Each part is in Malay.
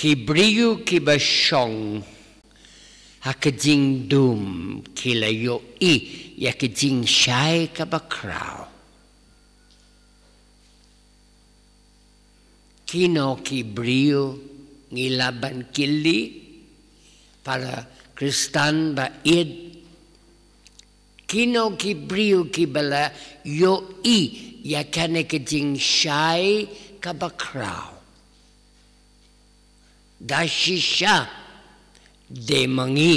Kibriu kibasyong hakajingdum kilayo yakajingshai kabakraw. Kino kibriu ngilaban kili para Kristan ba id. Kino kibriu kibala yakane kajingshai kabakraw. Dashisha demangi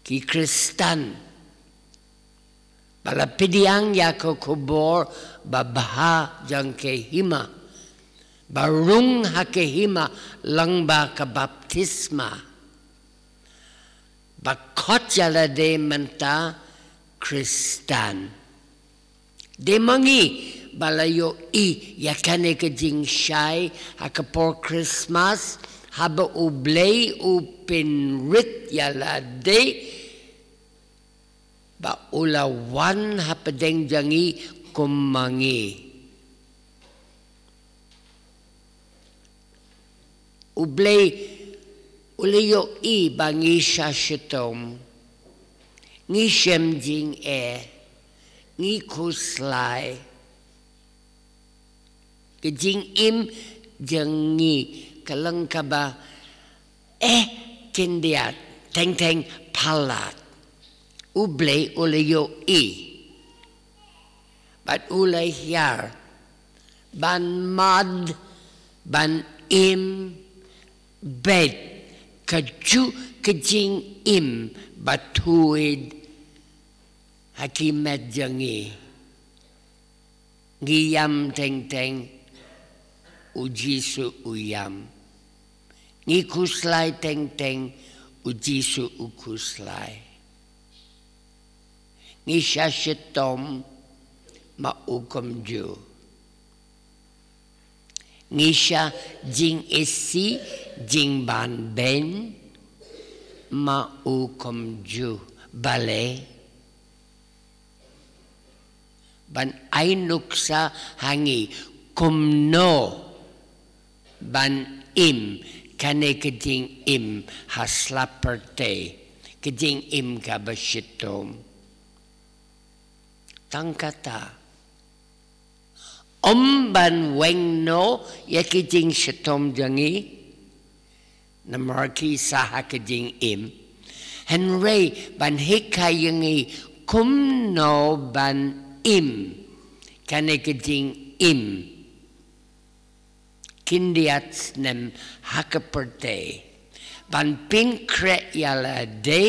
ki Kristan balapidiang yako kubor babaha jang kehima barung hakehima lang ba kabaptisma bakot jala de menta Kristan demangi balayo yakane ka jingshai hakapor Christmas haba ublay upinrit yala de ba ulawan hapadeng jangi kumangi ublay ulayo bangi jingshitom ngi shemjing ngi kuslay jingim jangi kalang kaba kindiat teng palat ublay ulayo but ulay hyar ban mad ban bed kaju kajing batuid hakimet jangi ngiyam teng Jisu uyam. Ngi kuslay teng Jisu ukuslay. Ngi jingshitom maukomju. Ngi siya jingisi jingban ben maukomju. Bale. Ban ainuksa hangi kumno ban kane kajing haslaperte kajing kabashitom tangkata ban wengno yakijing shitom jangi namarki saha kajing Hynrei ban hikayangi kumno ban kane kajing kindiat nem hakaperte ban pinkre yala de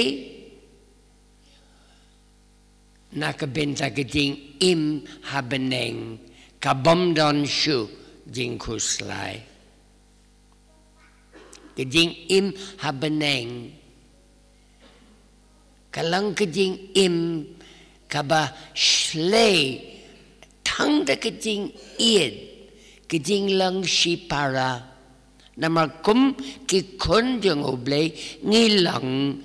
nakabenta kajing habeneng kabomdon shu jingkuslay kajing habeneng kalang kajing kaba shlay tangda kajing kajing lang para namarkum kikon jang ublay ngilang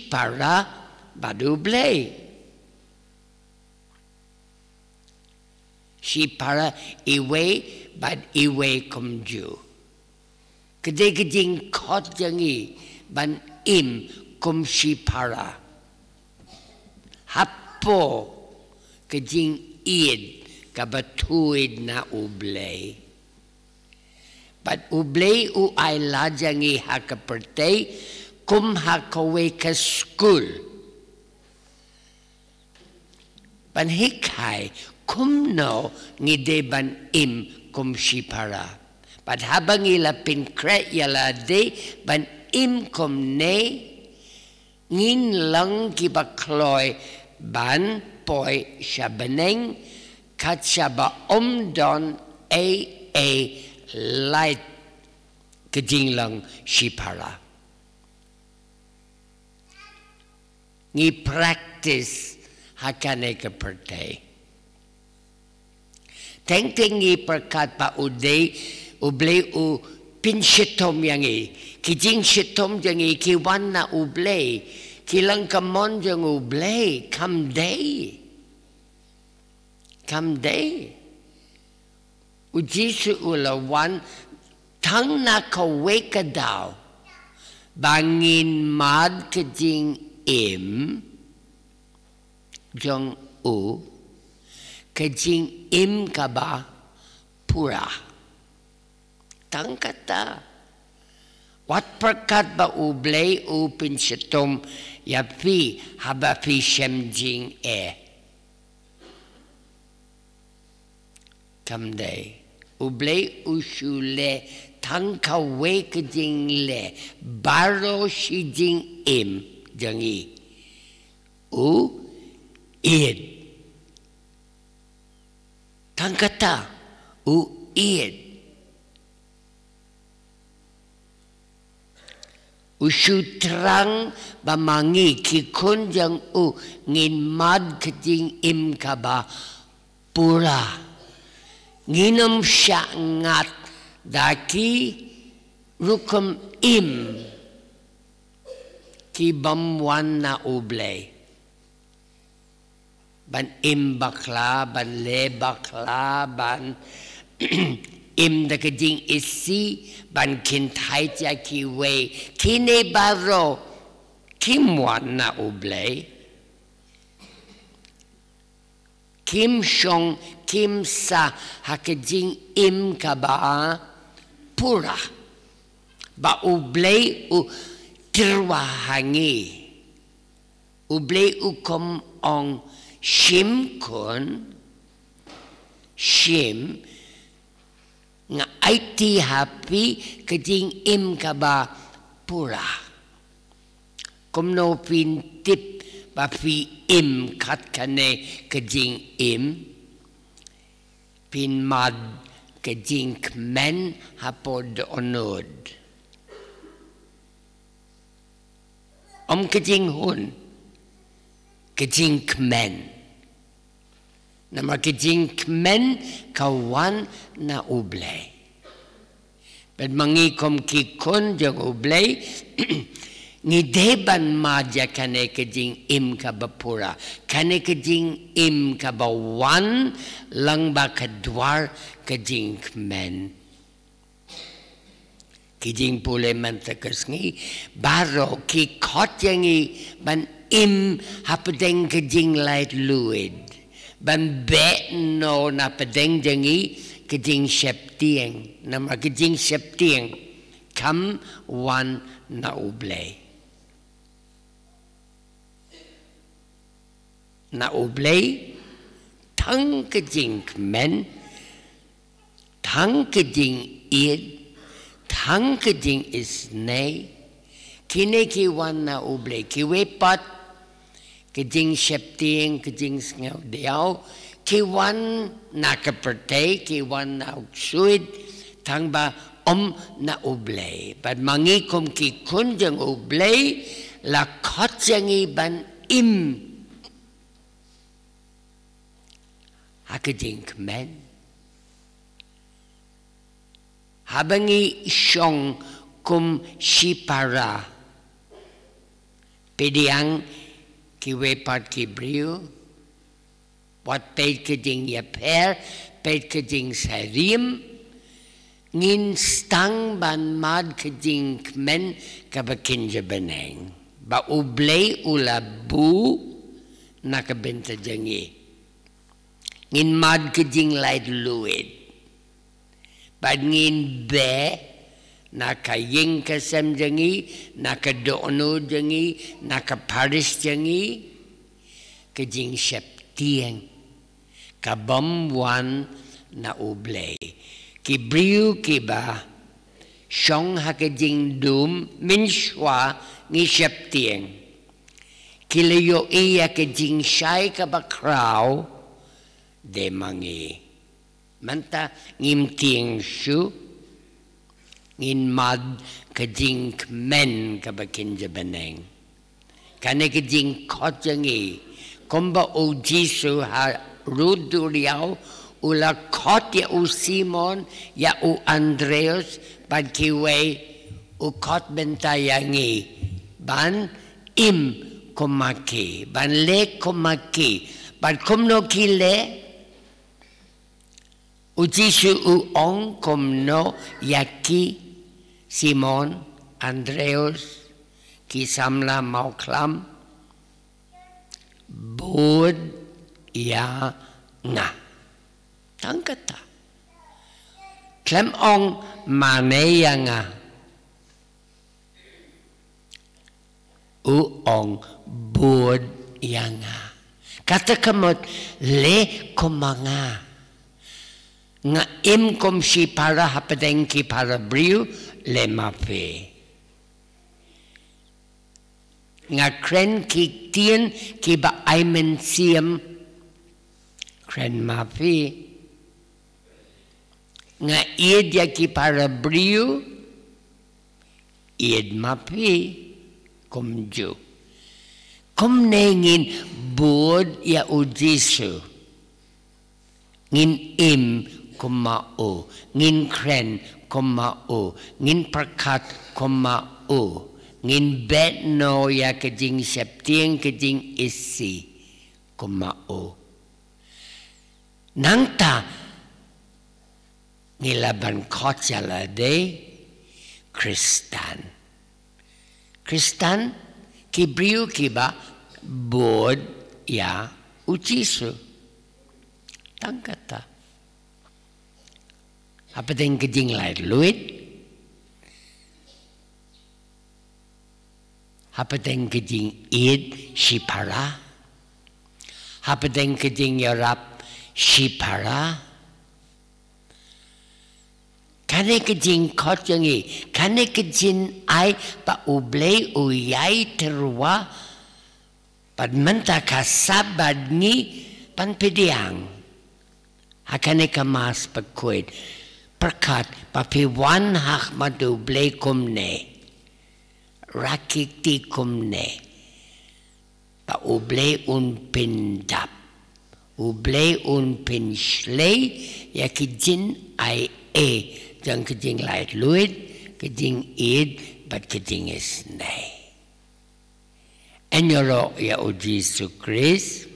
para badublay para iwe bad iwe kumju kajing kot jangi ban kum para hapo kajing kabatuid na ublay. But ublay ay lajangi hakaperte kum hakawe ka school. Panhikay kumno ngideban kum para. But habang ila pinkre yala de ban kum ne ngin lang kibakloy ban poy shabaneng katshaba omdon light kajing lang para. Ngi practice hakane kaperte. Teng ngi perkat pa uday ublay jingshitom yangi jingshitom jangi kiwan na ublay kilang kamon jang ublay come day Jisu ulawan thang na kaweka daw bangin mad ka jingim jong u ka jingim ka ba pura tang kata wat perkat ba ublay u pinshitom yapi haba pi shem jing kamday ublay usule thang kawe ka jing le baro shi jing jangi u id thang kata u id usu terang bamangi kikun jang u ngin mad ka jing ka ba pura nginam siya ngat daki rukum ki bamwan na ublay ban bakla ban le bakla ban da ka jing isi ban kintay ja ki we kine baro kimwan na ublay kim shong kim sa hakajing ka ba pura ba ublay u tirwahangi ublay u kom ong shim kun shim nga aiti happy kajing ka ba pura kom no pin tip ba fi kat kane kajing pin mad ka Jingkmen hapod onod. Ka Jinghun ka Jingkmen. Nama ka Jingkmen kawan na ublay. But mangikom kikon jang ublay ngideban madya kane ka jingim ka bapura kane ka jingim ka bawan lang ba kadwar ka Jingkmen ki jing pule mantakas ngi baro ki kot yangi ban hapadeng ka jing light luid ban be no na padeng jangi ka jing sheptieng nama ka jing sheptieng kam wan na ublay na ublay thang ka Jingkmen thang ka jing thang ka jing isnay kine ki wan na ublay ki wepat ka jing sheptieng ka jing sngaw diyaw ki wan na kaperte ki wan na uksuid thang ba na ublay but mangikom ki kunjang ublay la kot jangi ban haka Jingkmen habangi syong kum shipara pediang ki wepat ki brio wat ped ka jing yaper ped ka jing sarim ngin stang ban mad ka Jingkmen ka bakinja baneng ba ublay ulabu nakabenta jangi ngin mad ka jing light luid bad ngin be nakaying kasam jangi nakadono jangi nakaparis jangi ka jing sheptieng ka bamwan na ublay ki briu ki ba syong haka jing dum minshwa ngi sheptieng ki leyo iya ka jing shay ka ba kraw de mangi manta ngim tieng shu ngin mad ka Jingkmen ka bakinja baneng kane ka jing kot jangi komba o Jisu ha rudu riyaw ula kot ya u Simon ya u Andreas pad kiwe u kot bentayangi ban komaki ban le komaki pad kumno ki le U Jisu Um no yaki Simon Andreas ki samla mau klam bod ya nga tangkata klem ong mane ya nga u ong bod ya nga kata kamot le komanga nga im kom si para hapadeng ki para briu le mape nga kren ki tien ki ba aimen siem kren mape nga ied ya ki para briu ied mape kom ju kom nengin bod ya u Jisu ngin im kumao, ngin kren kumao, ngin perkat kumao, ngin bet no ya kejing septieng kejing isi kumao. Nangta nilaban kocala de Kristan. Kristan kibriu kiba bod ya ujisu. Tangkata. Apa yang kejing lain luit? Apa yang kejing id shipara? Apa yang kejing yarap shipara? Kane kejing kot yang kane kejing ai pa ublay uyay terwa pad menta kasabad ni panpediang. Hakane kamas pagkuid. Perkat papiwan hak madublay kumne rakikti kumne pa ublay un pindap ublay un pinshlay ya kijin ay jang kijing light luid kijing id but kijing is nay enyoro ya o Jisu Christ